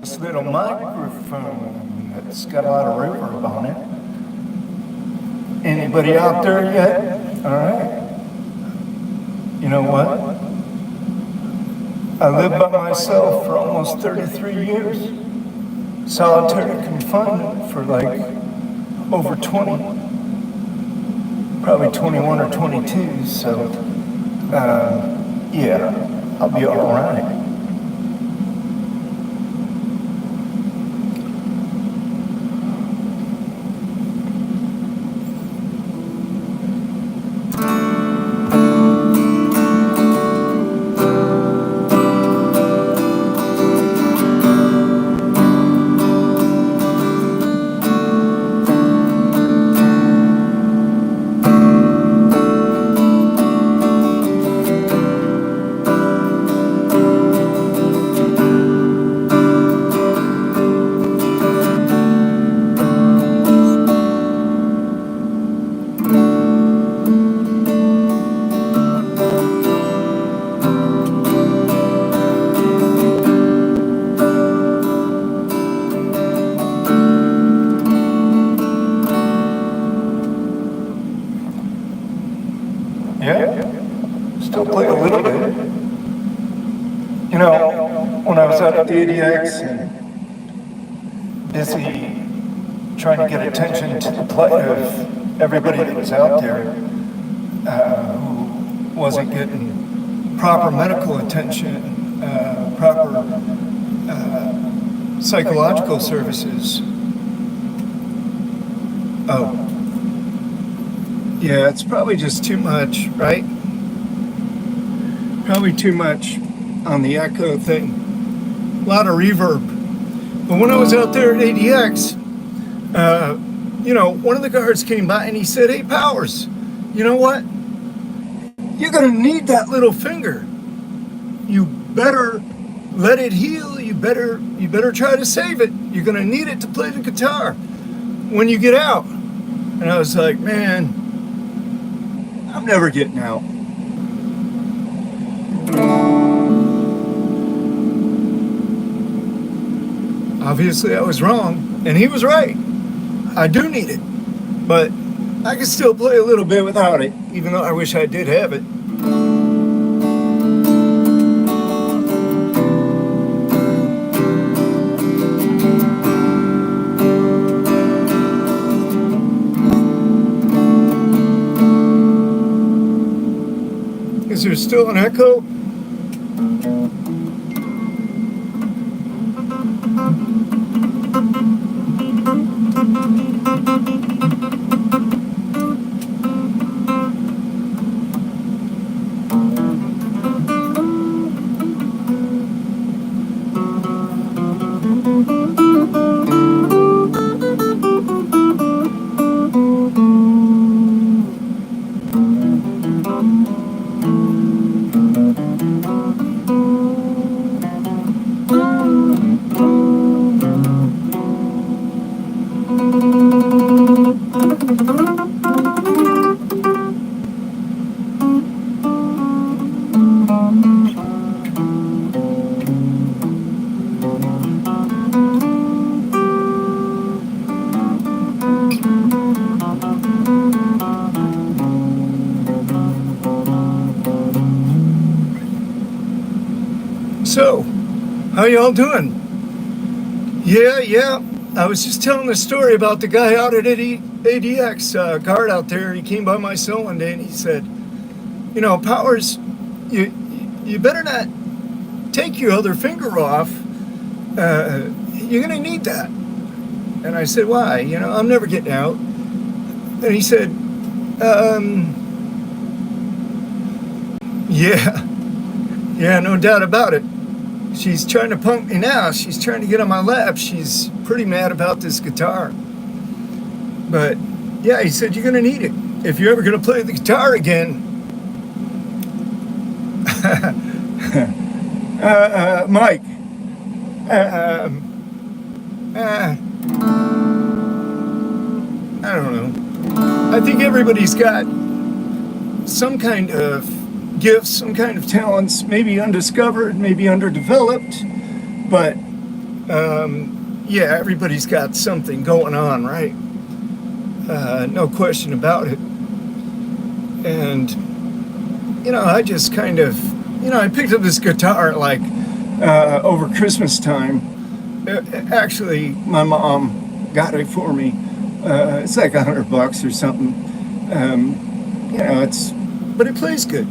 this little microphone that's got a lot of reverb on it. Anybody out there yet? All right. You know what? I lived by myself for almost 33 years. Solitary confinement for like over 20, probably 21 or 22. So, yeah, I'll be all right. Yeah, still play a little bit. You know, when I was out at the ADX and busy trying to get attention to the play of everybody that was out there who wasn't getting proper medical attention, proper psychological services. Oh. Yeah, it's probably just too much, right? Probably too much on the echo thing. A lot of reverb. But when I was out there at ADX, you know, one of the guards came by and he said, "Hey, Powers, you know what? You're gonna need that little finger. You better let it heal. You better try to save it. You're gonna need it to play the guitar when you get out." And I was like, man, I'm never getting out. Obviously, I was wrong, and he was right. I do need it, but I can still play a little bit without it, even though I wish I did have it. Is there still an echo? So, how y'all doing? Yeah. I was just telling a story about the guy out at ADX, guard out there. He came by my cell one day and he said, "You know, Powers, you better not take your other finger off. You're gonna need that." And I said, "Why? You know, I'm never getting out." And he said, yeah, no doubt about it. She's trying to punk me now. She's trying to get on my lap. She's pretty mad about this guitar. But yeah, he said, you're going to need it. If you're ever going to play the guitar again." Mike. I don't know. I think everybody's got some kind of gifts, some kind of talents, maybe undiscovered, maybe underdeveloped, but Yeah, everybody's got something going on, right? No question about it. And, I just kind of, I picked up this guitar like over Christmas time. Actually, my mom got it for me. It's like $100 or something. But it plays good.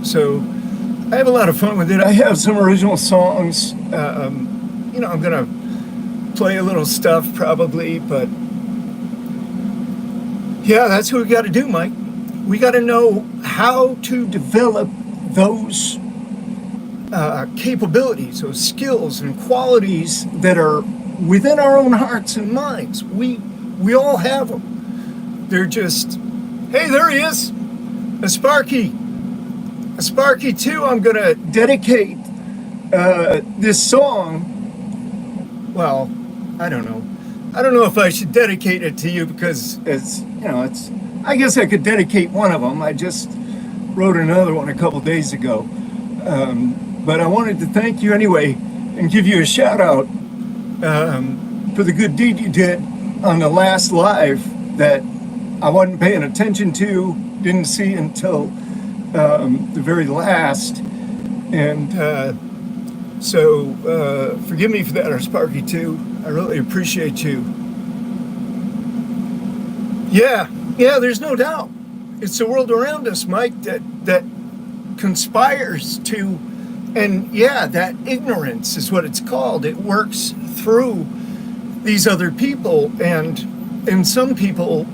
So I have a lot of fun with it. I have some original songs. I'm gonna play a little stuff probably, but yeah, that's what we got to do, Mike. We got to know how to develop those capabilities, those skills and qualities that are within our own hearts and minds. We all have them. They're just, hey, there he is, a Sparky 2. I'm gonna dedicate this song. Well, I don't know if I should dedicate it to you because I guess I could dedicate one of them. I just wrote another one a couple days ago. But I wanted to thank you anyway and give you a shout out for the good deed you did on the last live that I wasn't paying attention to, didn't see until the very last. And so forgive me for that, or Sparky 2. I really appreciate you. Yeah, there's no doubt. It's the world around us, Mike, that conspires to, and yeah, that ignorance is what it's called. It works through these other people, and some people,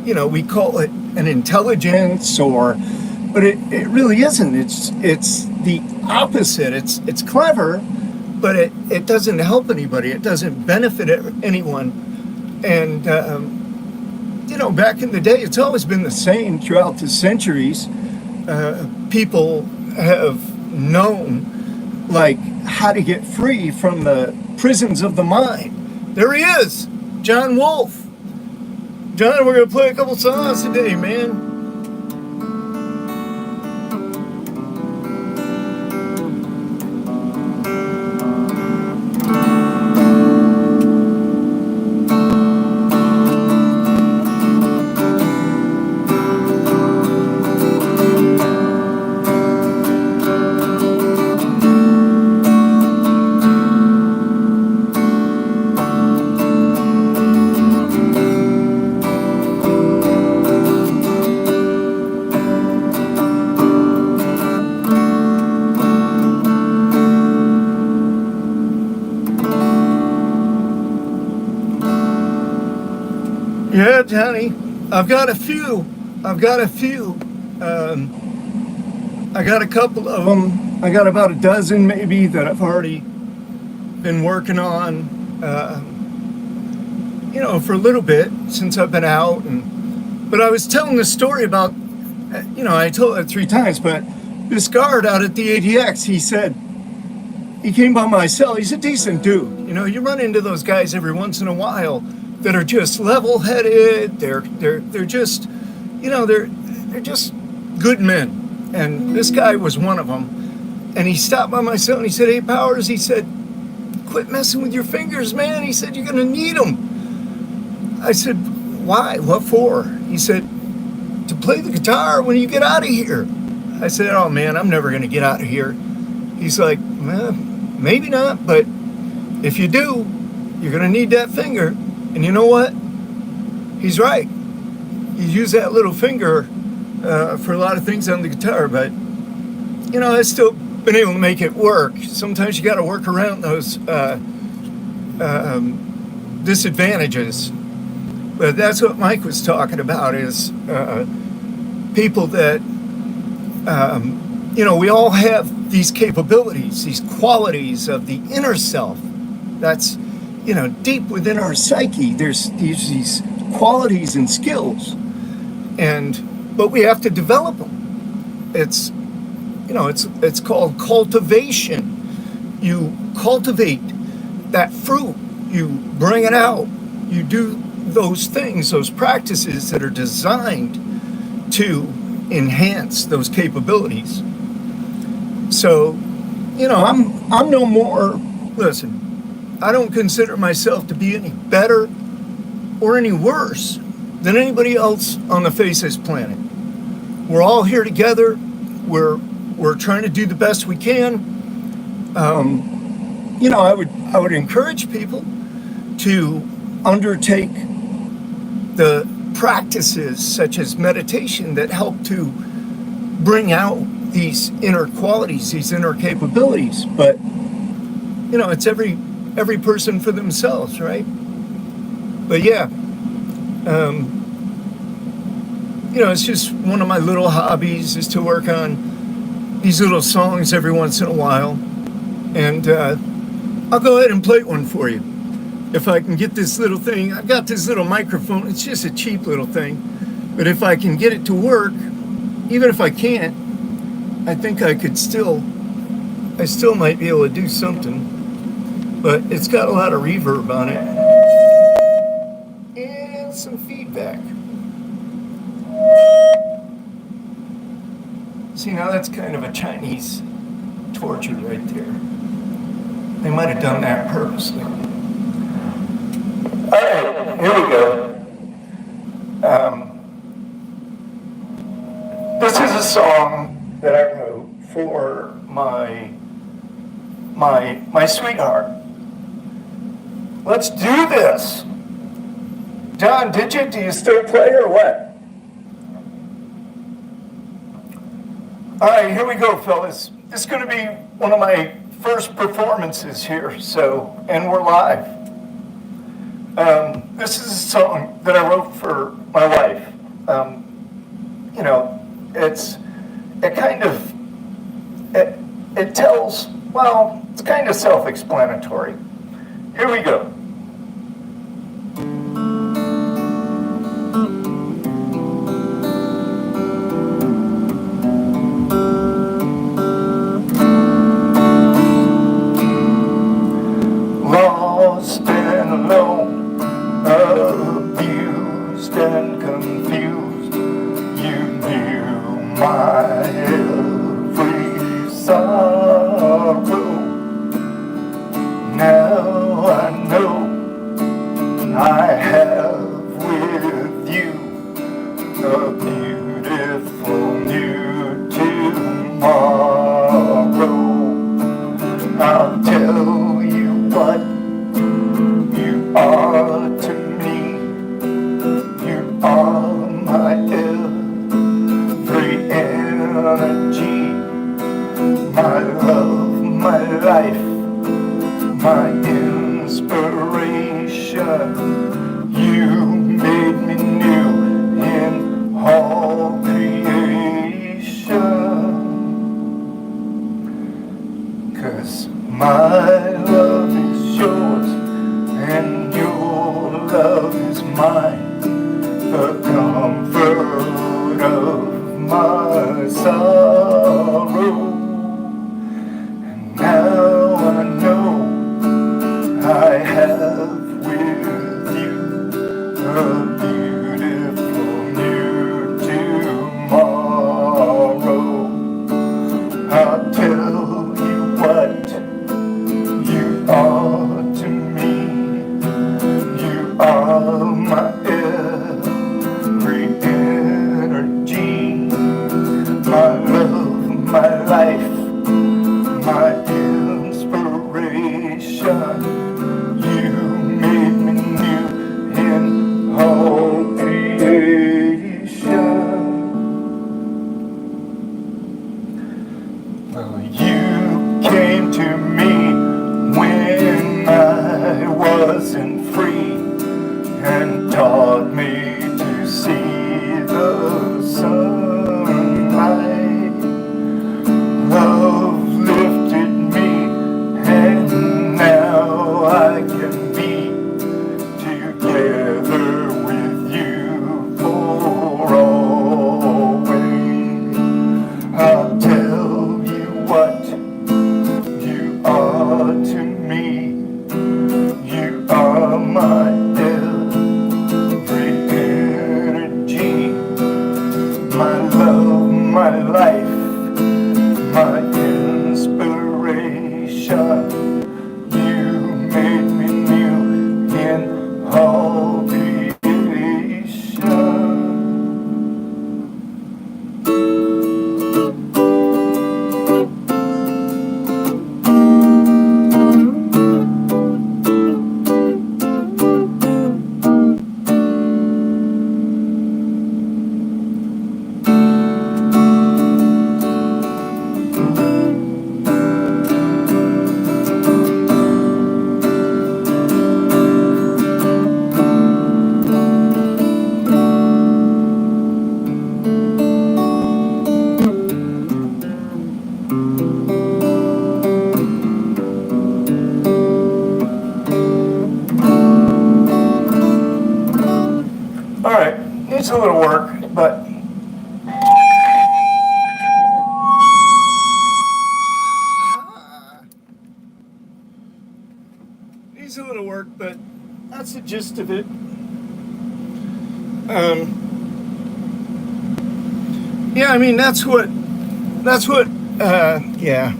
we call it an intelligence, but it really isn't. It's the opposite. It's clever, but it doesn't help anybody. It doesn't benefit anyone. And back in the day, it's always been the same throughout the centuries. People have known, like, how to get free from the prisons of the mind. There he is, John Wolfe. John, we're going to play a couple songs today, man. Yeah, Johnny, I've got a few. I got a couple of them. I got about a dozen maybe that I've already been working on, for a little bit since I've been out. But I was telling the story about, I told it 3 times, but this guard out at the ADX, he said, he came by my cell. He's a decent dude. You run into those guys every once in a while that are just level-headed. They're just, they're just good men. And this guy was one of them. And he stopped by my cell and he said, "Hey, Powers," he said, "quit messing with your fingers, man." He said, "You're gonna need them." I said, "Why? What for?" He said, "To play the guitar when you get out of here." I said, "Oh man, I'm never gonna get out of here." He's like, "Well, maybe not, but if you do, you're gonna need that finger." And you know what? He's right. You use that little finger for a lot of things on the guitar, but I've still been able to make it work. Sometimes you got to work around those disadvantages. But that's what Mike was talking about, is people that, we all have these capabilities, these qualities of the inner self. That's, deep within our psyche. There's these qualities and skills, but we have to develop them. It's called cultivation. You cultivate that fruit. You bring it out. You do those things, those practices that are designed to enhance those capabilities. So, I'm no more. Listen, I don't consider myself to be any better or any worse than anybody else on the face of this planet. We're all here together. We're trying to do the best we can. I would encourage people to undertake the practices such as meditation that help to bring out these inner qualities, these inner capabilities. But it's every person for themselves, right? But yeah, it's just one of my little hobbies is to work on these little songs every once in a while. And I'll go ahead and play one for you. If I can get this little thing, I've got this little microphone. It's just a cheap little thing. But if I can get it to work, even if I can't, I think I still might be able to do something. But it's got a lot of reverb on it. And some feedback. See, now that's kind of a Chinese torture right there. They might have done that purposely. All right, here we go. This is a song that I wrote for my sweetheart. Let's do this. John, do you still play or what? All right, here we go, fellas. This is going to be one of my first performances here, and we're live. This is a song that I wrote for my wife. It tells, well, it's kind of self-explanatory. Here we go. Lost and alone, abused and confused, you knew my every sorrow. Now I know I have with you a beautiful new tomorrow. I'll tell you what you are to me. You are my every energy, my love, my life, my inspiration. You made me new in all creation. 'Cause my love is yours and your love is mine, the comfort of my sorrow. And now I know I have with you a beautiful new tomorrow. I'll tell you what you are to me. You are my every energy, my love, my life, my inspiration. You made me new in all creation. Well, you came to me when I wasn't free and taught me to see the sunlight. Love lifted me and now I can be together with you for always. I'll tell you what you are to me. You are my every energy, my love, my life, my inspiration. You made needs a little work, but needs a little work, but that's the gist of it. Yeah, I mean, that's what, yeah,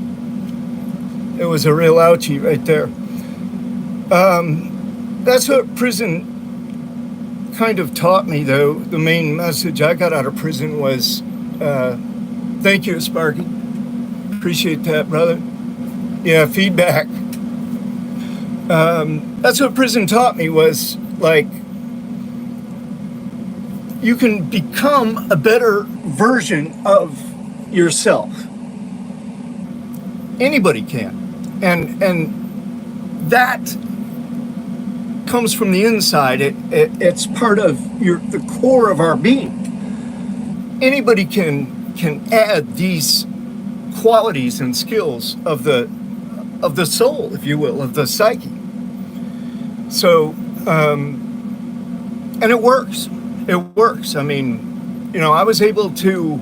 it was a real ouchie right there. That's what prison kind of taught me, though. The main message I got out of prison was, thank you, Sparky. Appreciate that, brother. Yeah, feedback. That's what prison taught me was, like, you can become a better version of yourself. Anybody can. And that comes from the inside. It's part of the core of our being. Anybody can add these qualities and skills of the soul, if you will, of the psyche. So, and it works. It works. I mean, I was able to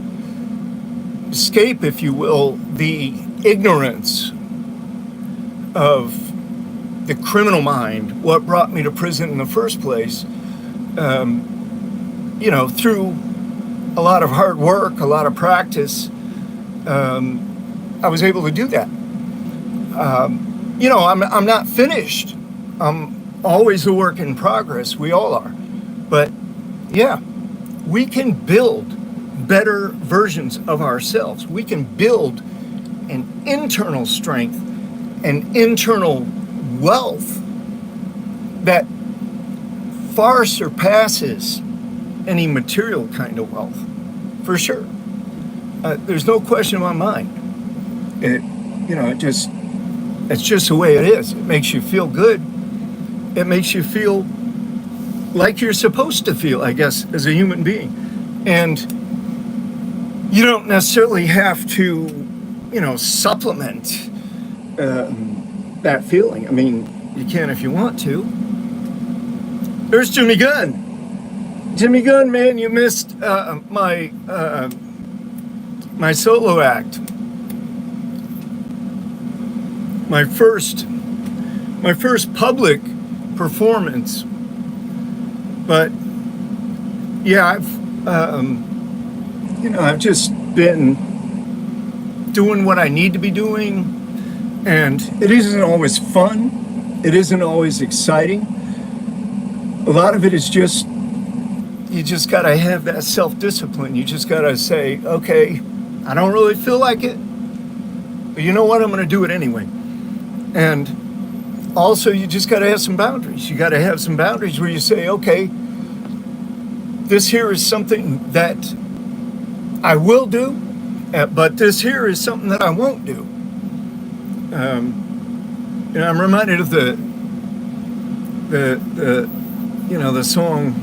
escape, if you will, the ignorance of the criminal mind, what brought me to prison in the first place, through a lot of hard work, a lot of practice, I was able to do that. I'm not finished. I'm always a work in progress. We all are. But yeah, we can build better versions of ourselves. We can build an internal strength, an internal wealth that far surpasses any material kind of wealth, for sure. There's no question in my mind. It's just the way it is. It makes you feel good. It makes you feel like you're supposed to feel, I guess, as a human being. And you don't necessarily have to, supplement that feeling. I mean, you can if you want to. There's Jimmy Gunn. Jimmy Gunn, man, you missed my solo act. My first public performance. But yeah, I've just been doing what I need to be doing, and it isn't always fun. It isn't always exciting. A lot of it is just, you just gotta have that self-discipline. You just gotta say, okay, I don't really feel like it, but you know what? I'm gonna do it anyway. And also, you just gotta have some boundaries. You gotta have some boundaries where you say, okay, this here is something that I will do, but this here is something that I won't do. I'm reminded of the song,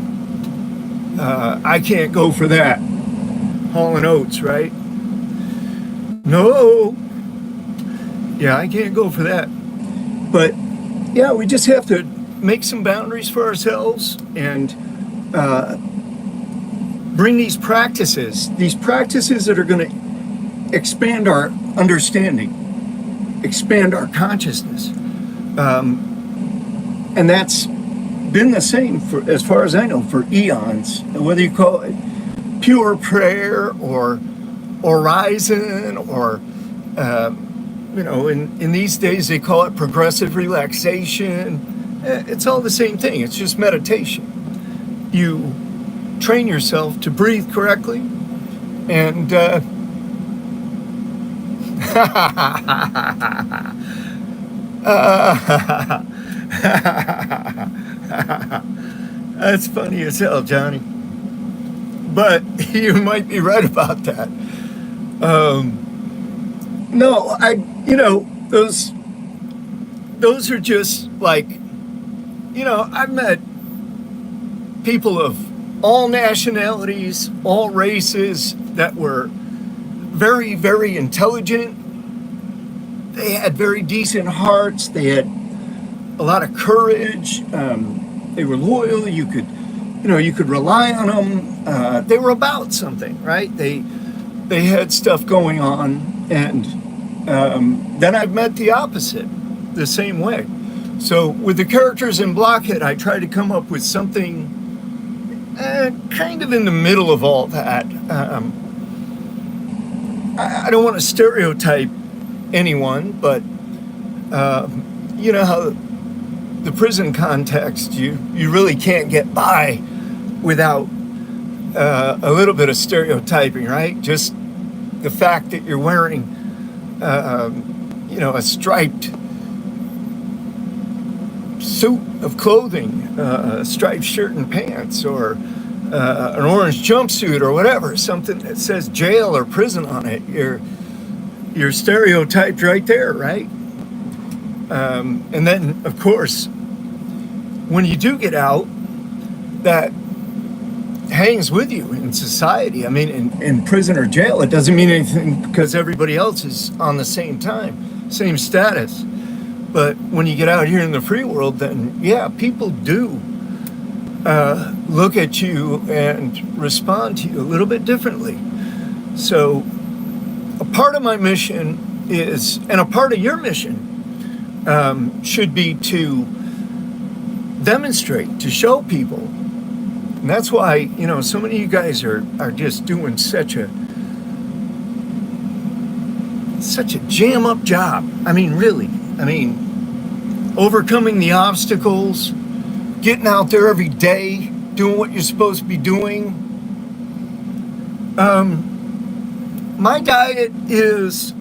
I Can't Go For That, Hall & Oates, right? No. Yeah, I can't go for that. But yeah, we just have to make some boundaries for ourselves and bring these practices that are going to expand our understanding, expand our consciousness. And that's been the same for, as far as I know, for eons. Whether you call it pure prayer or horizon or, in these days they call it progressive relaxation. It's all the same thing. It's just meditation. You train yourself to breathe correctly and that's funny as hell, Johnny. But you might be right about that. No, those are just like, I've met people of all nationalities, all races that were very, very intelligent. They had very decent hearts. They had a lot of courage. They were loyal. You could you could rely on them. They were about something, right? They had stuff going on, and then I've met the opposite, the same way. So with the characters in Blockhead, I tried to come up with something kind of in the middle of all that. I don't want to stereotype anyone, but you know how the prison context, you really can't get by without a little bit of stereotyping, right? Just the fact that you're wearing, a striped suit of clothing, a striped shirt and pants, or an orange jumpsuit, or whatever, something that says jail or prison on it. You're stereotyped right there, right? And then, of course, when you do get out, that hangs with you in society. I mean, in prison or jail, it doesn't mean anything because everybody else is on the same same status. But when you get out here in the free world, then yeah, people do look at you and respond to you a little bit differently. So a part of my mission is, and a part of your mission should be to demonstrate, to show people. And that's why, so many of you guys are just doing such a jam up job. I mean, really. I mean, overcoming the obstacles, getting out there every day, doing what you're supposed to be doing. My diet is,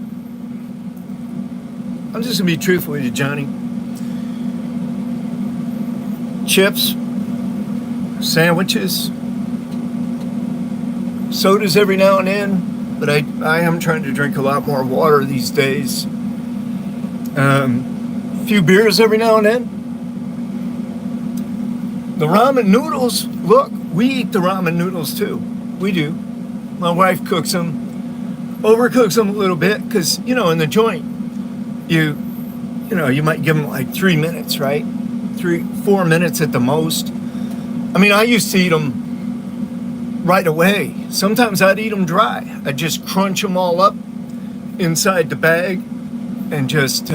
I'm just gonna be truthful with you, Johnny. Chips, sandwiches, sodas every now and then, but I am trying to drink a lot more water these days. A few beers every now and then. The ramen noodles, look, we eat the ramen noodles too. We do. My wife cooks them, overcooks them a little bit, because, in the joint, you might give them like 3 minutes, right? 4 minutes at the most. I mean, I used to eat them right away. Sometimes I'd eat them dry. I'd just crunch them all up inside the bag and just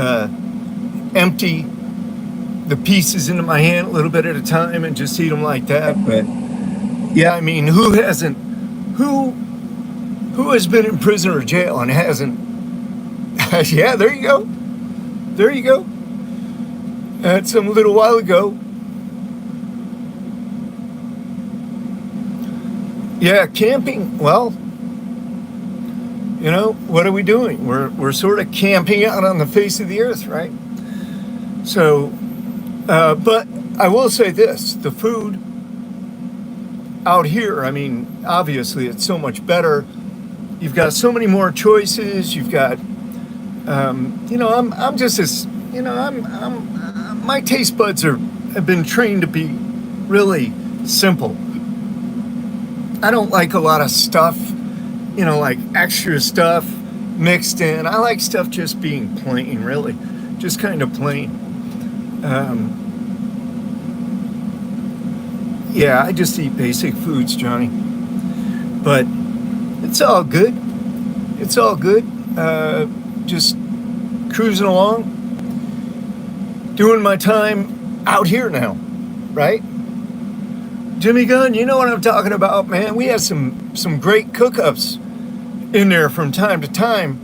empty the pieces into my hand a little bit at a time and just eat them like that. But yeah, I mean, who has been in prison or jail and hasn't? Yeah, there you go. That's a little while ago. Yeah, camping. Well, what are we doing? We're sort of camping out on the face of the earth, right? So, but I will say this: the food out here, I mean, obviously it's so much better. You've got so many more choices. You've got, I'm just as, my taste buds have been trained to be really simple. I don't like a lot of stuff, like extra stuff mixed in. I like stuff just being plain, really, just kind of plain. Yeah, I just eat basic foods, Johnny. But it's all good. It's all good. Just cruising along, doing my time out here now, right? Jimmy Gunn, you know what I'm talking about, man. We had some great cook-ups in there from time to time.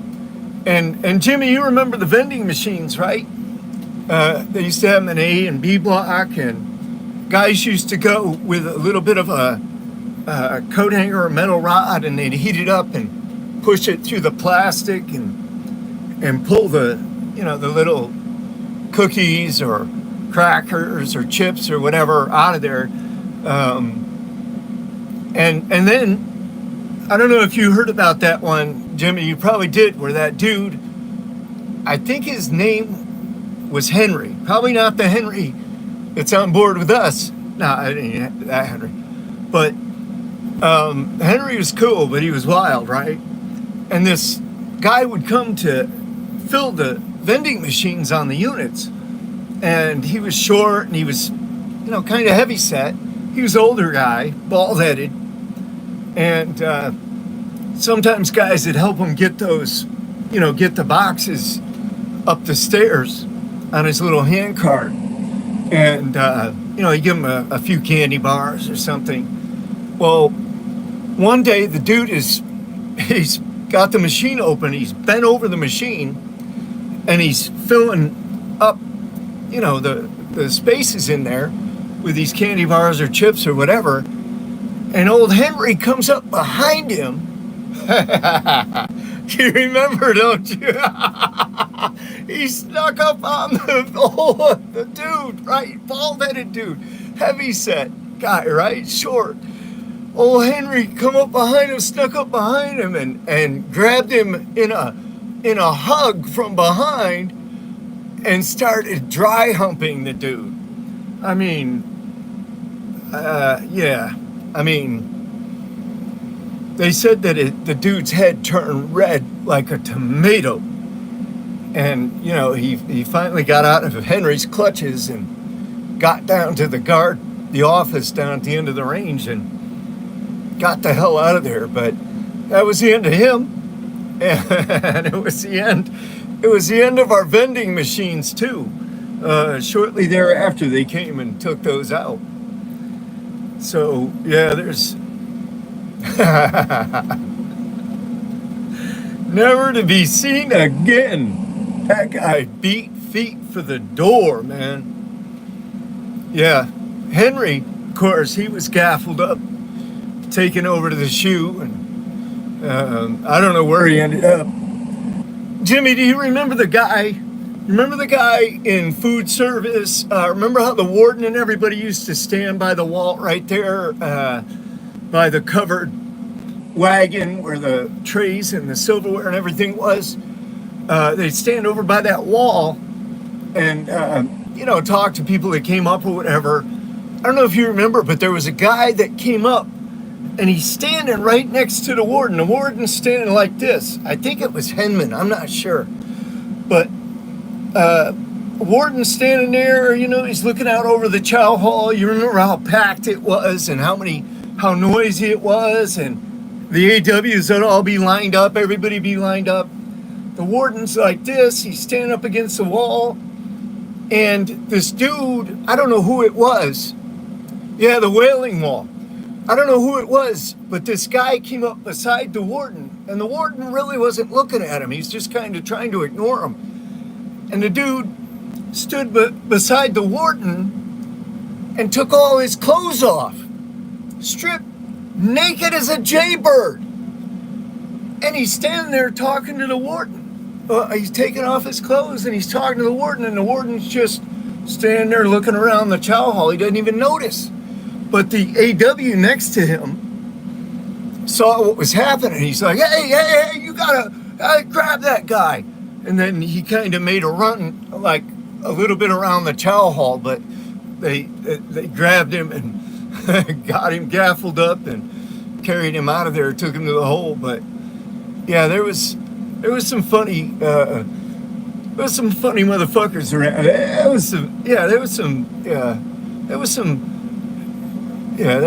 And Jimmy, you remember the vending machines, right? They used to have them in A and B block, and guys used to go with a little bit of a coat hanger or metal rod, and they'd heat it up and push it through the plastic and pull the little cookies or crackers or chips or whatever out of there. And then, I don't know if you heard about that one, Jimmy, you probably did, where that dude, I think his name was Henry, probably not the Henry that's on board with us. No, I didn't that Henry. But Henry was cool, but he was wild, right? And this guy would come to fill the vending machines on the units. And he was short, and he was, kind of heavy set. he was an older guy, bald-headed, and sometimes guys would help him get those, get the boxes up the stairs on his little hand cart. And, he'd give him a few candy bars or something. Well, one day the dude he's got the machine open, he's bent over the machine, and he's filling up, the spaces in there with these candy bars or chips or whatever. And old Henry comes up behind him. You remember, don't you? He snuck up on the dude, right? Bald-headed dude, heavy-set guy, right? Short. Old Henry come up behind him, snuck up behind him, and grabbed him in a hug from behind, and started dry humping the dude. I mean, yeah. I mean, they said that the dude's head turned red like a tomato. And, he finally got out of Henry's clutches and got down to the office down at the end of the range and got the hell out of there. But that was the end of him. And it was the end of our vending machines, too. Shortly thereafter, they came and took those out. So, yeah, there's... Never to be seen again. That guy beat feet for the door, man. Yeah, Henry, of course, he was gaffled up, taken over to the shoe, and I don't know where he ended up. Jimmy, do you remember the guy? Remember the guy in food service? Remember how the warden and everybody used to stand by the wall right there, by the covered wagon where the trays and the silverware and everything was? They'd stand over by that wall and, talk to people that came up or whatever. I don't know if you remember, but there was a guy that came up and he's standing right next to the warden. The warden's standing like this. I think it was Henman. I'm not sure. But warden's standing there, he's looking out over the chow hall. You remember how packed it was and how noisy it was, and the AWs would all be lined up, everybody be lined up. The warden's like this, he's standing up against the wall, and this dude, I don't know who it was. Yeah, the Wailing Wall. I don't know who it was, but this guy came up beside the warden, and the warden really wasn't looking at him. He's just kind of trying to ignore him. And the dude stood beside the warden and took all his clothes off, stripped naked as a jaybird. And he's standing there talking to the warden. He's taking off his clothes and he's talking to the warden, and the warden's just standing there looking around the chow hall. He doesn't even notice. But the AW next to him saw what was happening. He's like, hey, you gotta grab that guy. And then he kind of made a run, like a little bit around the chow hall, but they grabbed him and got him gaffled up and carried him out of there, took him to the hole. But yeah, there was some funny motherfuckers around. There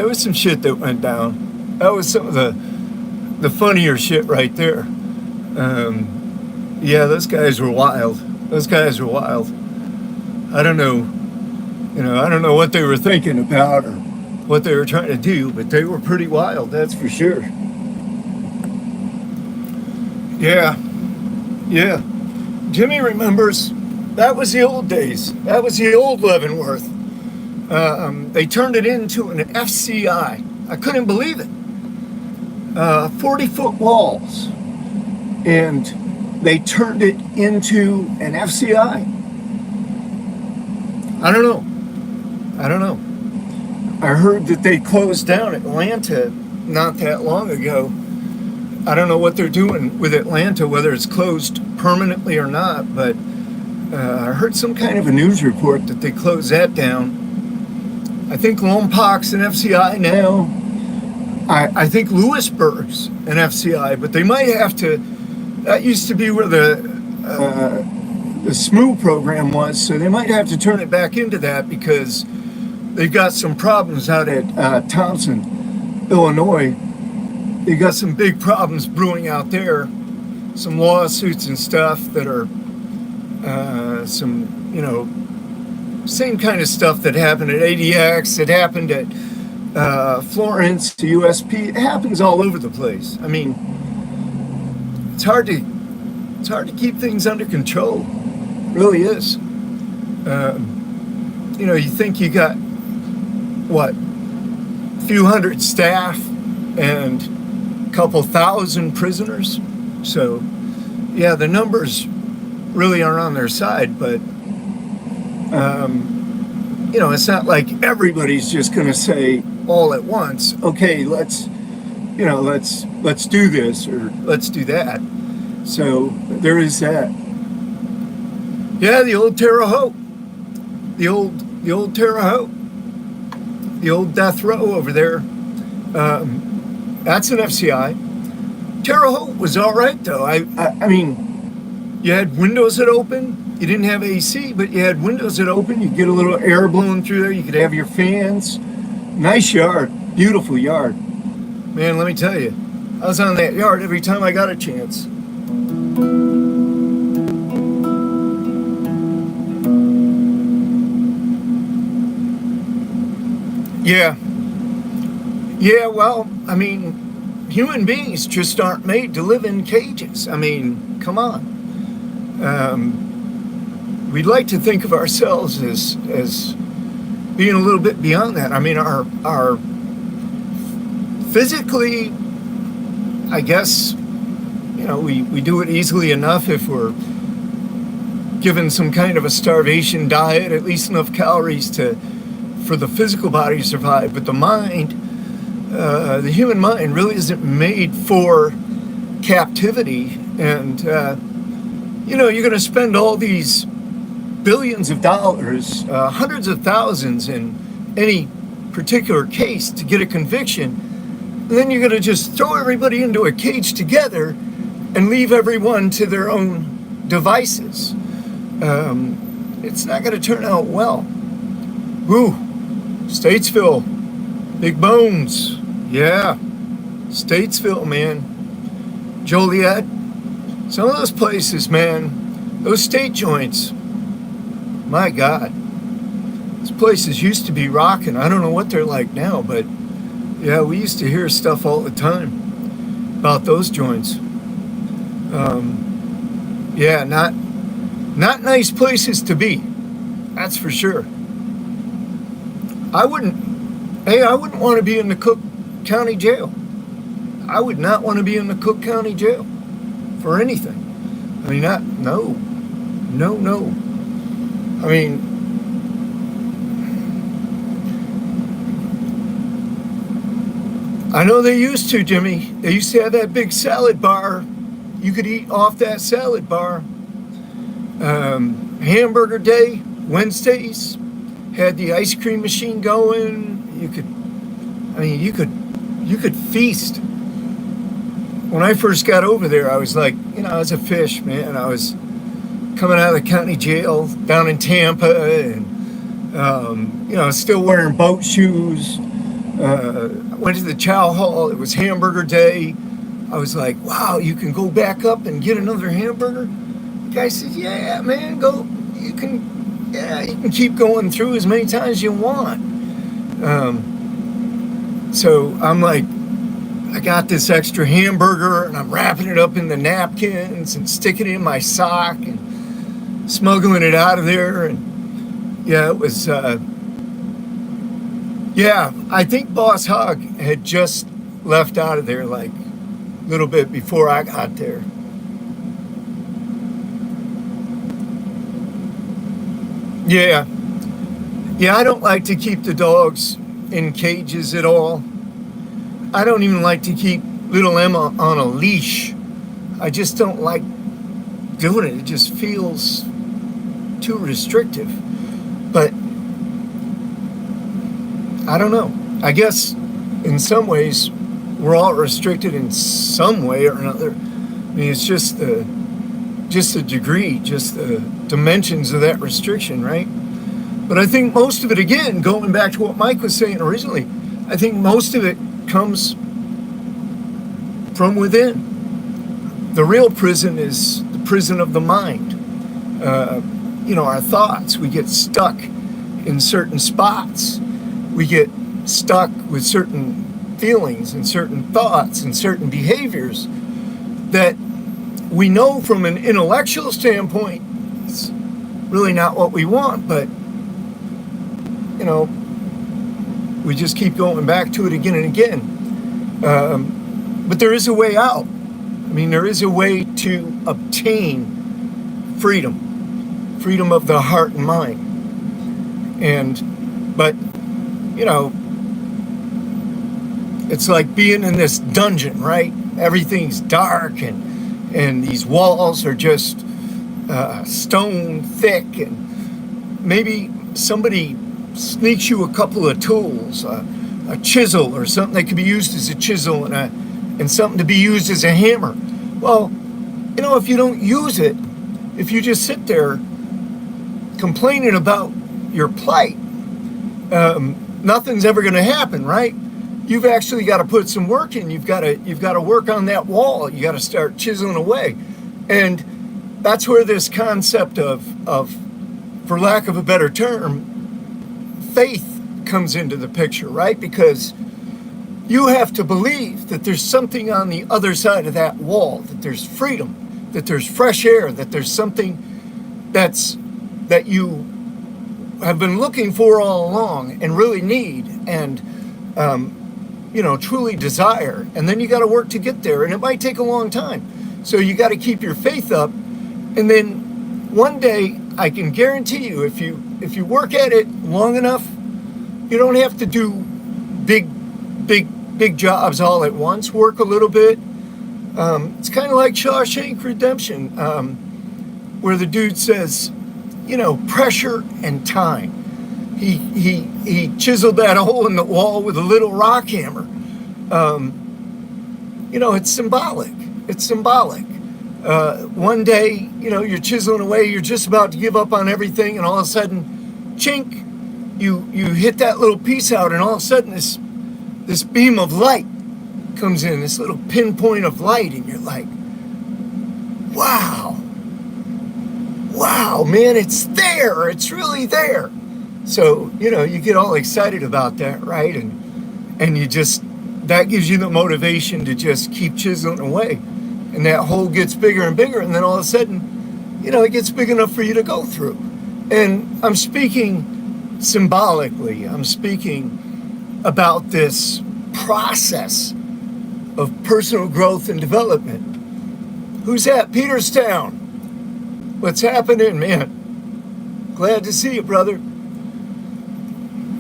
was some shit that went down. That was some of the funnier shit right there. Yeah, those guys were wild. I don't know what they were thinking about or what they were trying to do, but they were pretty wild, that's for sure. Yeah. Jimmy remembers, that was the old days. That was the old Leavenworth. They turned it into an FCI. I couldn't believe it. 40-foot walls. And they turned it into an FCI. I don't know. I heard that they closed down Atlanta not that long ago. I don't know what they're doing with Atlanta, whether it's closed permanently or not, but I heard some kind of a news report that they closed that down. I think Lompoc's an FCI now. I think Lewisburg's an FCI, but they might have to. That used to be where the SMU program was, so they might have to turn it back into that because they've got some problems out at Thompson, Illinois. They got some big problems brewing out there. Some lawsuits and stuff that are some, same kind of stuff that happened at ADX, that happened at Florence to USP. It happens all over the place. I mean, it's hard to keep things under control. It really is. You think you got what, a few hundred staff and a couple thousand prisoners. So, yeah, the numbers really aren't on their side, but it's not like everybody's just going to say all at once, okay, let's do this or let's do that. So there is that. Yeah, the old Terre Haute, the old Terre Haute, the old death row over there. That's an FCI. Terre Haute was all right though. I mean, you had windows that open. You didn't have AC, but you had windows that open. You get a little air blowing through there. You could have your fans. Nice yard, beautiful yard. Man, let me tell you, I was on that yard every time I got a chance. Yeah, well, I mean, human beings just aren't made to live in cages. I mean, come on. We'd like to think of ourselves as being a little bit beyond that. I mean, our physically, I guess, we do it easily enough if we're given some kind of a starvation diet, at least enough calories for the physical body to survive. But the mind, the human mind really isn't made for captivity. And, you're going to spend all these billions of dollars, hundreds of thousands in any particular case to get a conviction. And then you're going to just throw everybody into a cage together and leave everyone to their own devices. It's not going to turn out well. Woo, Statesville, Big Bones, yeah, Statesville, man, Joliet, some of those places, man, those state joints, my God, those places used to be rocking. I don't know what they're like now, but yeah, we used to hear stuff all the time about those joints. Yeah, not nice places to be, that's for sure. I wouldn't want to be in the Cook County Jail. I would not want to be in the Cook County Jail for anything. I mean, no. I mean, I know they used to, Jimmy. They used to have that big salad bar. You could eat off that salad bar. Hamburger day, Wednesdays, had the ice cream machine going. You could feast. When I first got over there, I was like, I was a fish, man. I was coming out of the county jail down in Tampa and, still wearing boat shoes. I went to the chow hall. It was hamburger day. I was like, wow, you can go back up and get another hamburger? The guy said, yeah, man, go. You can keep going through as many times as you want. So I'm like, I got this extra hamburger and I'm wrapping it up in the napkins and sticking it in my sock and smuggling it out of there. And yeah, it was, I think Boss Hogg had just left out of there like a little bit before I got there. Yeah, I don't like to keep the dogs in cages at all. I don't even like to keep little Emma on a leash. I just don't like doing it. It just feels too restrictive. But I don't know. I guess in some ways we're all restricted in some way or another. I mean, it's just the degree, just the dimensions of that restriction, right? But I think most of it, again, going back to what Mike was saying originally, I think most of it comes from within. The real prison is the prison of the mind. Our thoughts. We get stuck in certain spots. We get stuck with certain feelings and certain thoughts and certain behaviors that we know from an intellectual standpoint it's really not what we want, but we just keep going back to it again and again. But there is a way out. I mean, there is a way to obtain freedom of the heart and mind. But it's like being in this dungeon, right? Everything's dark and these walls are just stone thick, and maybe somebody sneaks you a couple of tools, a chisel or something that could be used as a chisel and something to be used as a hammer. Well, if you don't use it, if you just sit there complaining about your plight, nothing's ever going to happen, right? You've actually got to put some work in. You've got to work on that wall. You got to start chiseling away, and that's where this concept of, for lack of a better term, faith comes into the picture, right? Because you have to believe that there's something on the other side of that wall, that there's freedom, that there's fresh air, that there's something that you have been looking for all along and really need and truly desire. And then you got to work to get there, and it might take a long time. So you got to keep your faith up, and then one day I can guarantee you, if you work at it long enough, you don't have to do big jobs all at once. Work a little bit. It's kind of like Shawshank Redemption, where the dude says, pressure and time. He chiseled that hole in the wall with a little rock hammer. It's symbolic. It's symbolic. One day, you're chiseling away, you're just about to give up on everything, and all of a sudden, chink, you hit that little piece out, and all of a sudden this beam of light comes in, this little pinpoint of light, and you're like, wow, man, it's there, it's really there. So, you get all excited about that, right? And you just, that gives you the motivation to just keep chiseling away. And that hole gets bigger and bigger, and then all of a sudden, it gets big enough for you to go through. And I'm speaking symbolically. I'm speaking about this process of personal growth and development. Who's at Peterstown? What's happening, man? Glad to see you, brother.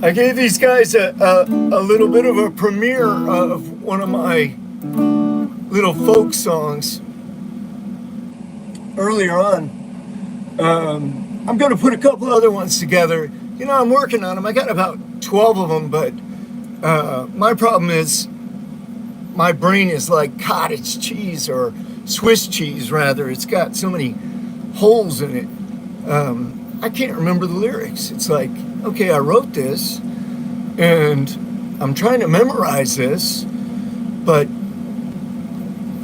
I gave these guys a little bit of a premiere of one of my little folk songs earlier on. I'm going to put a couple other ones together. I'm working on them. I got about 12 of them, but my problem is my brain is like cottage cheese, or Swiss cheese rather. It's got so many holes in it. I can't remember the lyrics. It's like, okay, I wrote this and I'm trying to memorize this, but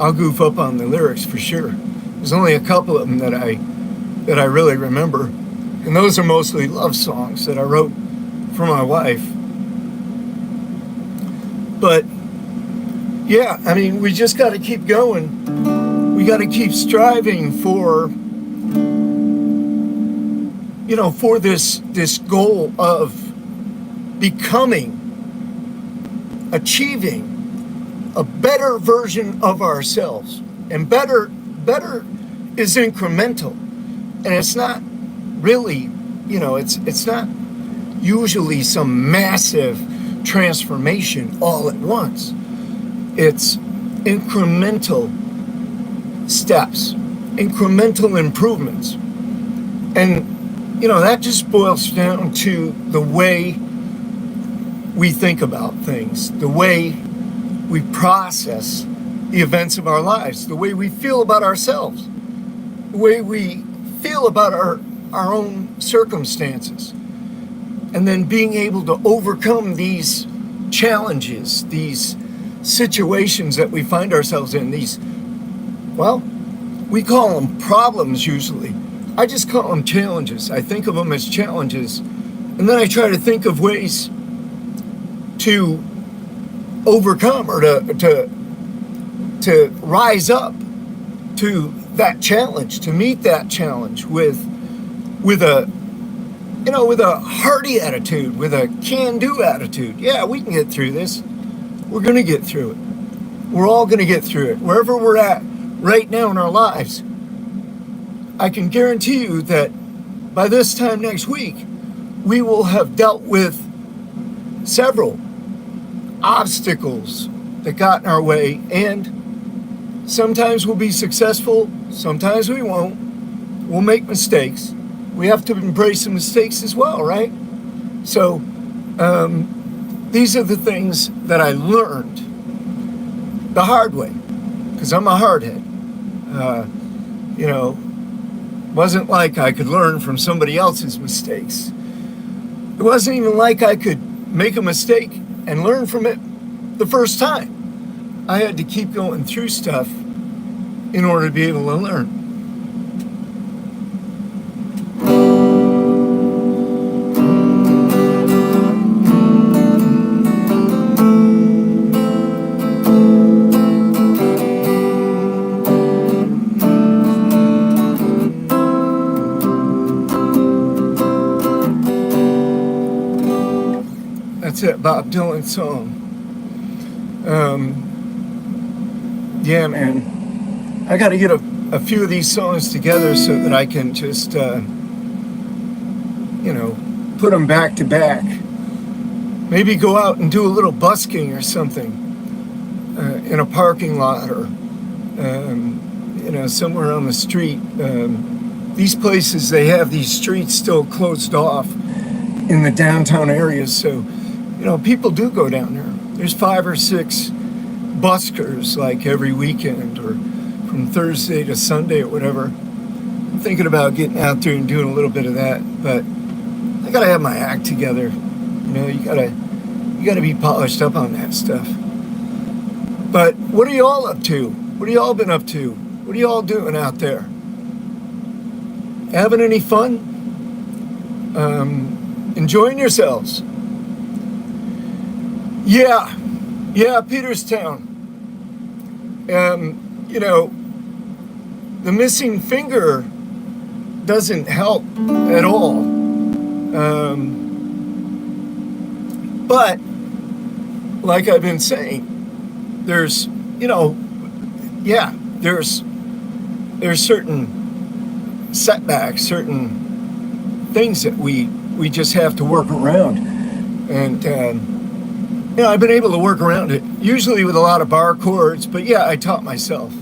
I'll goof up on the lyrics for sure. There's only a couple of them that I really remember, and those are mostly love songs that I wrote for my wife. But yeah, I mean, we just got to keep going. We got to keep striving for this goal of achieving a better version of ourselves. And better is incremental. And it's not really, it's not usually some massive transformation all at once. It's incremental steps, incremental improvements. And that just boils down to the way we think about things, the way we process the events of our lives, the way we feel about ourselves, the way we feel about our own circumstances. and then being able to overcome these challenges, these situations that we find ourselves in, these, well, we call them problems usually. I just call them challenges. I think of them as challenges, and then I try to think of ways to overcome or to rise up to that challenge, to meet that challenge with a hearty attitude, with a can-do attitude. Yeah, we can get through this. We're going to get through it. We're all going to get through it. Wherever we're at right now in our lives, I can guarantee you that by this time next week, we will have dealt with several obstacles that got in our way, and sometimes we'll be successful, sometimes we won't. We'll make mistakes. We have to embrace the mistakes as well, right? So these are the things that I learned the hard way, because I'm a hardhead. Wasn't like I could learn from somebody else's mistakes. It wasn't even like I could make a mistake and learn from it the first time. I had to keep going through stuff in order to be able to learn. That's it, Bob Dylan song. Yeah, man. I got to get a few of these songs together so that I can just, put them back to back. Maybe go out and do a little busking or something in a parking lot or, somewhere on the street. These places, they have these streets still closed off in the downtown areas, so people do go down there. There's 5 or 6 buskers like every weekend or from Thursday to Sunday or whatever. I'm thinking about getting out there and doing a little bit of that, but I gotta have my act together. You gotta be polished up on that stuff. But what are y'all up to? What have y'all been up to? What are y'all doing out there? Having any fun? Enjoying yourselves? Yeah, Peterstown. The missing finger doesn't help at all. But, like I've been saying, there's certain setbacks, certain things that we just have to work around. And, I've been able to work around it, usually with a lot of bar chords, but yeah, I taught myself,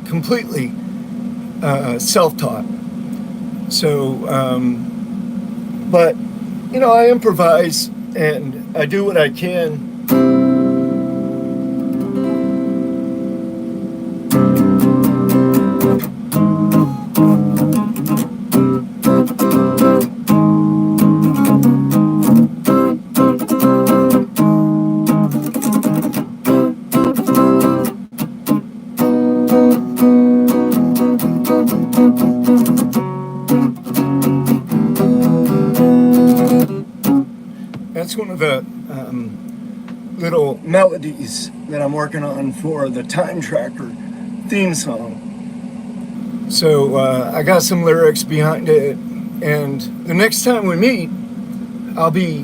completely self-taught. So, but, I improvise and I do what I can. That's one of the little melodies that I'm working on for the Time Tracker theme song. So I got some lyrics behind it, and the next time we meet, I'll be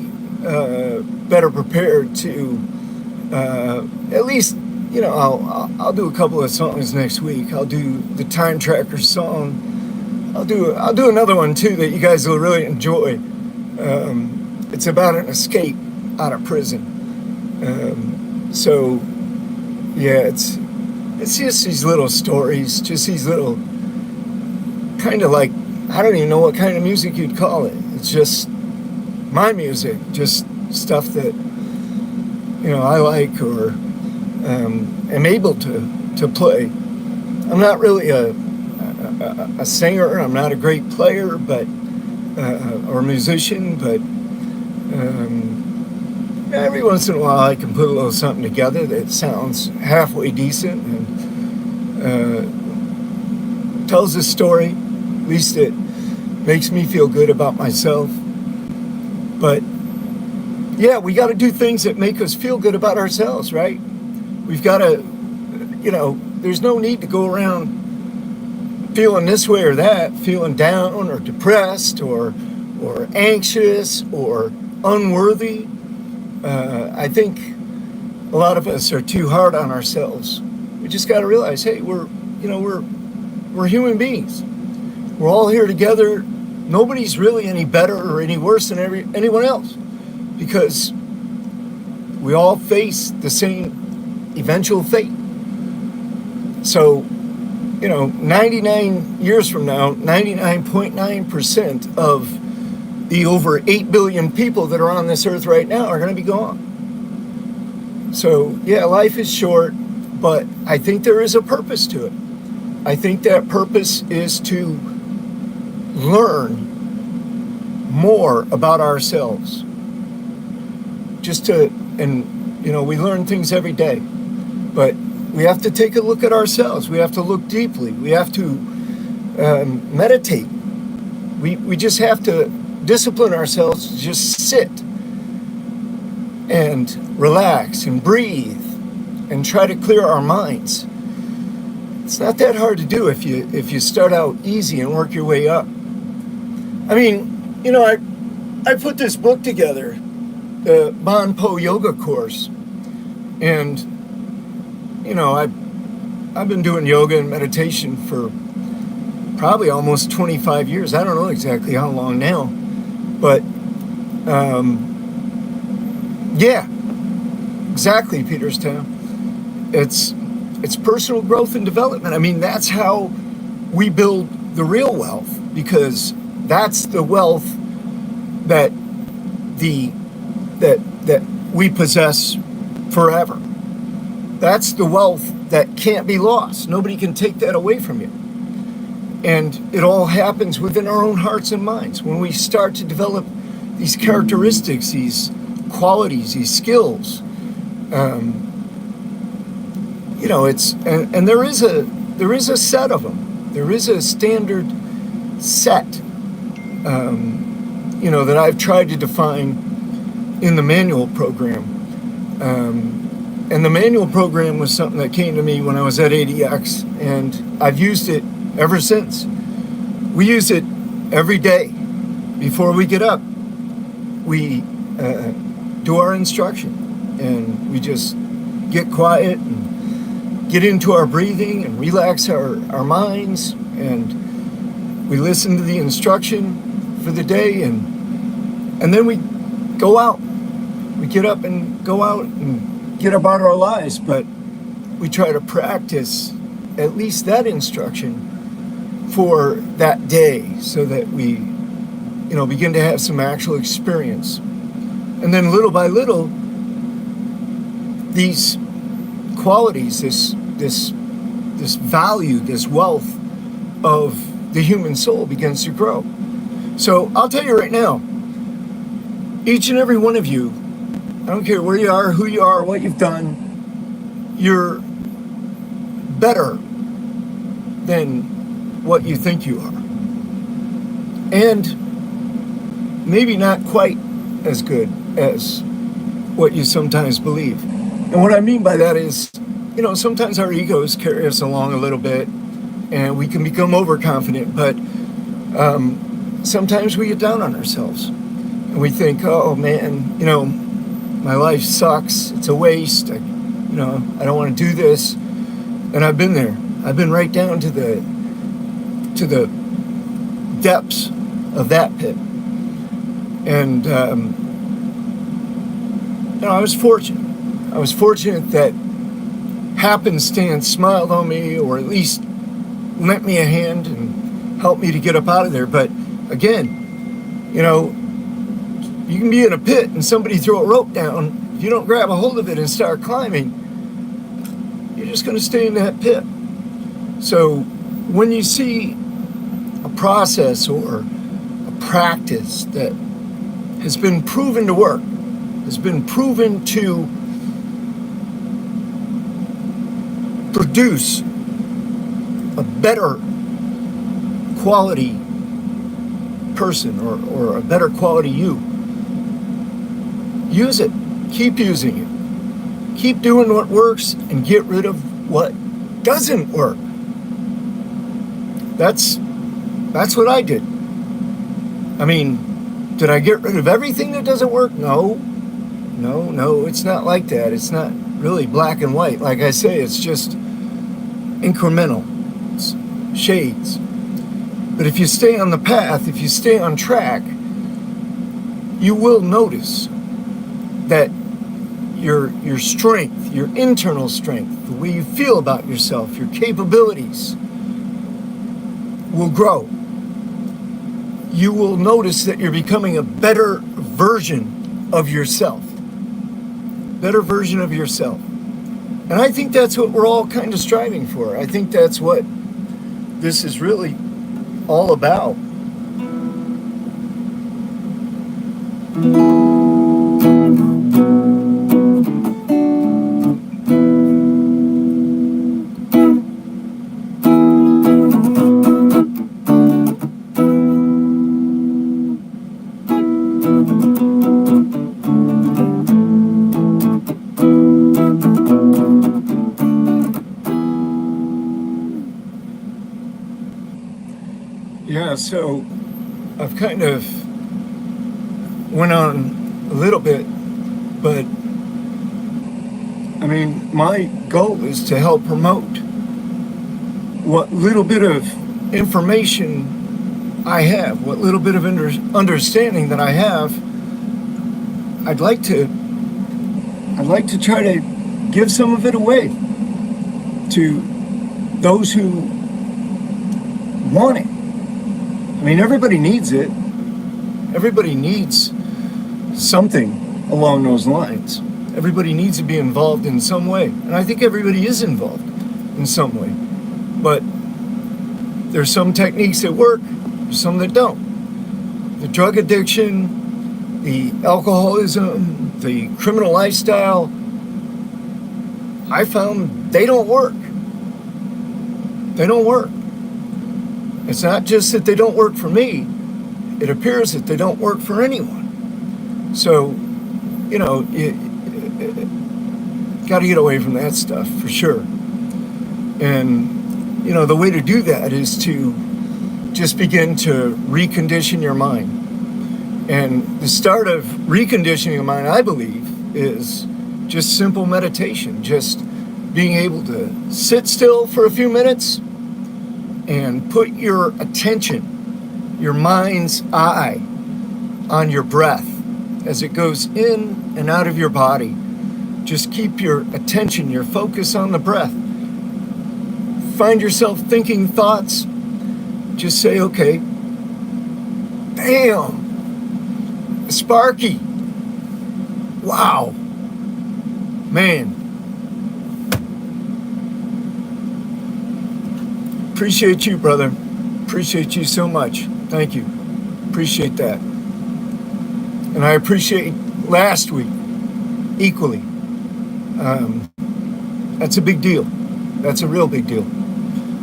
better prepared to at least, I'll do a couple of songs next week. I'll do the Time Tracker song. I'll do another one too that you guys will really enjoy. It's about an escape out of prison. So, yeah, it's just these little stories, just these little kind of like, I don't even know what kind of music you'd call it. It's just my music, just stuff that, I like or am able to play. I'm not really a singer. I'm not a great player, but or musician, but Every once in a while I can put a little something together that sounds halfway decent and tells a story. At least it makes me feel good about myself. But yeah, we got to do things that make us feel good about ourselves, right? We've got to, there's no need to go around feeling this way or that, feeling down or depressed or anxious or unworthy. I think a lot of us are too hard on ourselves. We just got to realize, hey, we're human beings. We're all here together. Nobody's really any better or any worse than anyone else, because we all face the same eventual fate. So, 99 years from now, 99.9% of the over 8 billion people that are on this earth right now are going to be gone. So, yeah, life is short, but I think there is a purpose to it. I think that purpose is to learn more about ourselves. We learn things every day, but we have to take a look at ourselves. We have to look deeply. We have to meditate. We just have to discipline ourselves to just sit and relax and breathe and try to clear our minds. It's not that hard to do if you start out easy and work your way up. I mean, I put this book together, the Bon Po Yoga course, and I've been doing yoga and meditation for probably almost 25 years. I don't know exactly how long now, but yeah, exactly, Peterstown. It's personal growth and development. I mean, that's how we build the real wealth, because that's the wealth that we possess forever. That's the wealth that can't be lost. Nobody can take that away from you. And it all happens within our own hearts and minds. When we start to develop these characteristics, these qualities, these skills, and there is a set of them. There is a standard set, that I've tried to define in the manual program. And the manual program was something that came to me when I was at ADX, and I've used it ever since. We use it every day. Before we get up, we do our instruction, and we just get quiet and get into our breathing and relax our minds, and we listen to the instruction for the day, and then we go out. We get up and go out and get about our lives, but we try to practice at least that instruction for that day, so that we begin to have some actual experience. And then little by little, these qualities, this value, this wealth of the human soul begins to grow. So I'll tell you right now, each and every one of you, I don't care where you are, who you are, what you've done, you're better than what you think you are. And maybe not quite as good as what you sometimes believe. And what I mean by that is, sometimes our egos carry us along a little bit, and we can become overconfident, but sometimes we get down on ourselves. And we think, oh man, my life sucks, it's a waste, I don't want to do this. And I've been there. I've been right down to the depths of that pit. And I was fortunate. I was fortunate that happenstance smiled on me, or at least lent me a hand and helped me to get up out of there. But again, you can be in a pit and somebody throw a rope down. If you don't grab a hold of it and start climbing, you're just going to stay in that pit. So when you see a process or a practice that has been proven to work, has been proven to produce a better quality person or a better quality you. Use it. Keep using it. Keep doing what works and get rid of what doesn't work. That's what I did. I mean, did I get rid of everything that doesn't work? No, it's not like that. It's not really black and white. Like I say, it's just incremental. It's shades. But if you stay on the path, if you stay on track, you will notice that your strength, your internal strength, the way you feel about yourself, your capabilities will grow. You will notice that you're becoming a better version of yourself. Better version of yourself. And I think that's what we're all kind of striving for. I think that's what this is really all about. Yeah, so I've kind of went on a little bit, but I mean, my goal is to help promote what little bit of information I have, what little bit of understanding that I have. I'd like to try to give some of it away to those who want it. I mean, everybody needs it. Everybody needs something along those lines. Everybody needs to be involved in some way. And I think everybody is involved in some way. But there's some techniques that work, there's some that don't. The drug addiction, the alcoholism, the criminal lifestyle, I found they don't work. They don't work. It's not just that they don't work for me, it appears that they don't work for anyone. So, you got to get away from that stuff for sure. And, the way to do that is to just begin to recondition your mind. And the start of reconditioning your mind, I believe, is just simple meditation, just being able to sit still for a few minutes and put your attention, your mind's eye, on your breath as it goes in and out of your body. Just keep your attention, your focus on the breath. Find yourself thinking thoughts, just say, okay, damn, Sparky, wow, man. Appreciate you, brother. Appreciate you so much. Thank you. Appreciate that. And I appreciate last week equally. That's a big deal. That's a real big deal.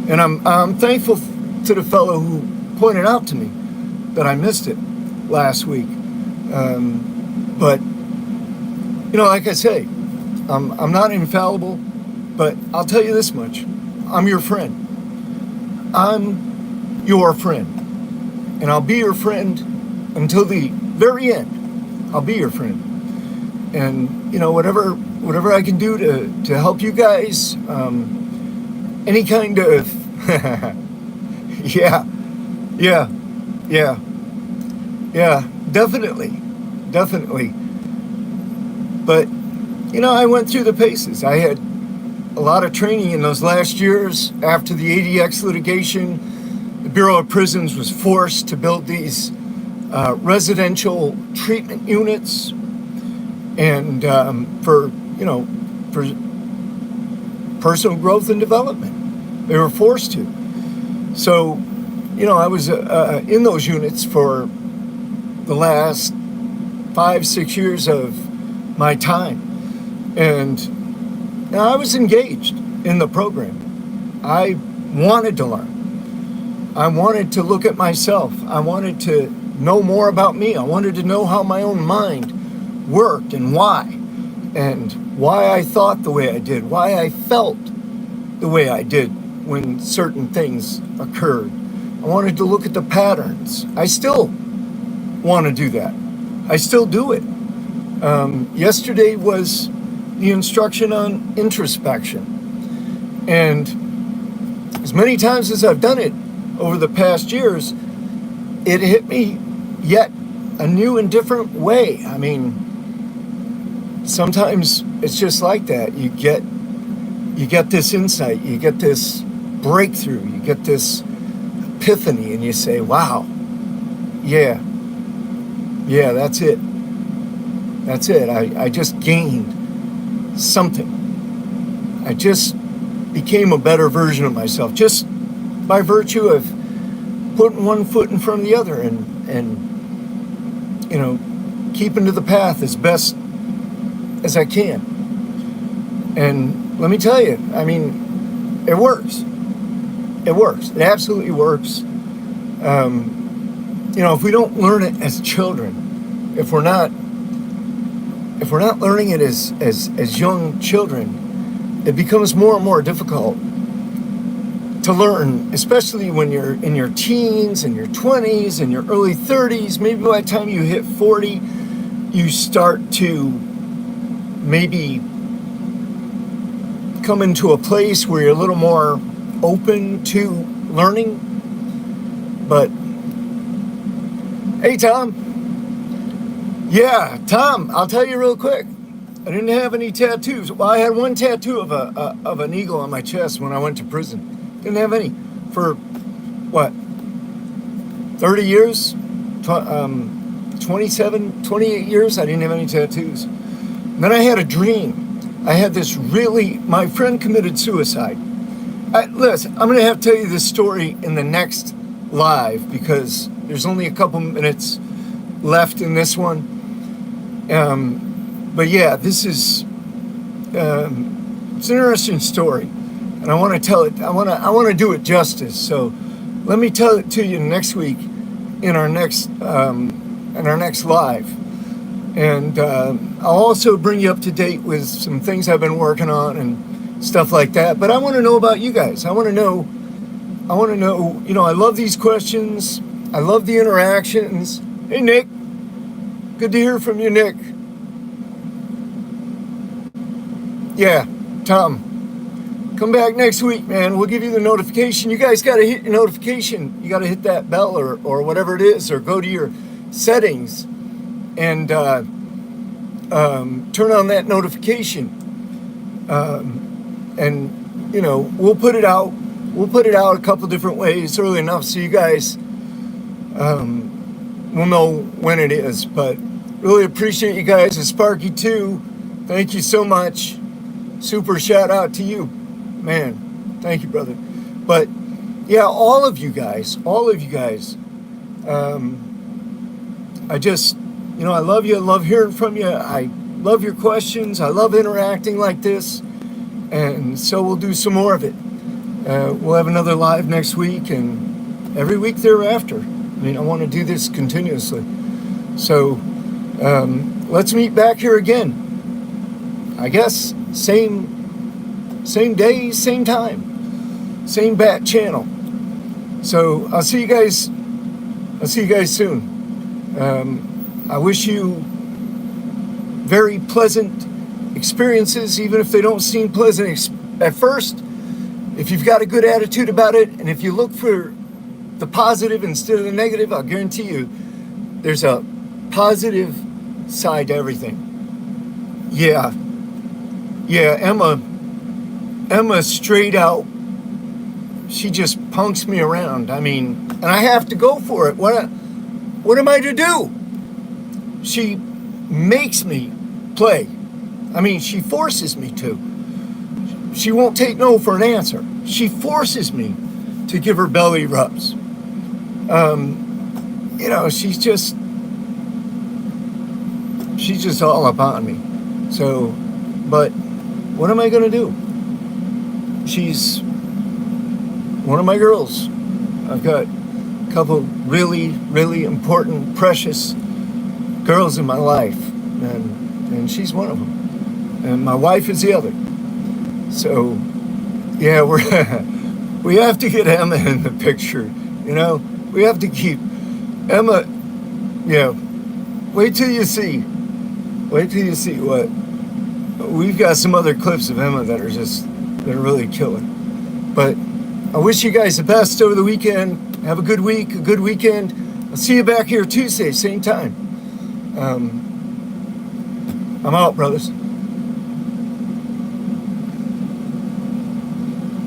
And I'm thankful to the fellow who pointed out to me that I missed it last week. But, like I say, I'm not infallible, but I'll tell you this much. I'm your friend. I'm your friend, and I'll be your friend until the very end. I'll be your friend, and whatever I can do to help you guys, any kind of yeah, definitely. But I went through the paces. I had a lot of training in those last years. After the ADX litigation, the Bureau of Prisons was forced to build these residential treatment units, and for personal growth and development, they were forced to. So, I was in those units for the last 5-6 years of my time. And now I was engaged in the program. I wanted to learn. I wanted to look at myself. I wanted to know more about me. I wanted to know how my own mind worked and why I thought the way I did, why I felt the way I did when certain things occurred. I wanted to look at the patterns. I still want to do that. I still do it. Yesterday was the instruction on introspection. And as many times as I've done it over the past years, it hit me yet a new and different way. I mean, sometimes it's just like that. You get this insight, you get this breakthrough, you get this epiphany, and you say, wow, yeah, that's it. That's it. I just gained something. I just became a better version of myself, just by virtue of putting one foot in front of the other and keeping to the path as best as I can. And let me tell you, I mean, it works. It works. It absolutely works. If we don't learn it as children, if we're not learning it as young children, it becomes more and more difficult to learn, especially when you're in your teens and your 20s and your early 30s. Maybe by the time you hit 40, you start to maybe come into a place where you're a little more open to learning. But hey, Tom. Yeah, Tom, I'll tell you real quick. I didn't have any tattoos. Well, I had one tattoo of an eagle on my chest when I went to prison. Didn't have any for 30 years, 27, 28 years. I didn't have any tattoos. And then I had a dream. I had my friend committed suicide. Listen, I'm going to have to tell you this story in the next live because there's only a couple minutes left in this one. But yeah, this is it's an interesting story, and I want to tell it. I want to do it justice. So let me tell it to you next week in our next live. And I'll also bring you up to date with some things I've been working on and stuff like that. But I want to know about you guys. I want to know, I love these questions. I love the interactions. Hey, Nick. Good to hear from you, Nick. Yeah, Tom. Come back next week, man. We'll give you the notification. You guys got to hit your notification. You got to hit that bell or whatever it is, or go to your settings and turn on that notification. And we'll put it out. We'll put it out a couple different ways early enough so you guys will know when it is. But really appreciate you guys. And Sparky too. Thank you so much. Super shout out to you, man. Thank you, brother. But yeah, all of you guys. I just, I love you. I love hearing from you. I love your questions. I love interacting like this. And so we'll do some more of it. We'll have another live next week and every week thereafter. I mean, I want to do this continuously. So let's meet back here again. I guess same day, same time, same bat channel. So I'll see you guys soon. I wish you very pleasant experiences, even if they don't seem pleasant at first. If you've got a good attitude about it, and if you look for the positive instead of the negative, I'll guarantee you there's a positive side to everything. Yeah, Emma straight out, she just punks me around. I mean, and I have to go for it. What am I to do? She makes me play. I mean, she forces me to. She won't take no for an answer. She forces me to give her belly rubs. She's just, she's just all up on me. So, but what am I gonna do? She's one of my girls. I've got a couple really, really important, precious girls in my life, and she's one of them. And my wife is the other. So, yeah, we have to get Emma in the picture. You know, we have to keep Emma. Yeah, wait till you see. Wait till you see what we've got. Some other clips of Emma that are really killing. But I wish you guys the best over the weekend. Have a good week, a good weekend. I'll see you back here Tuesday, same time. I'm out, brothers.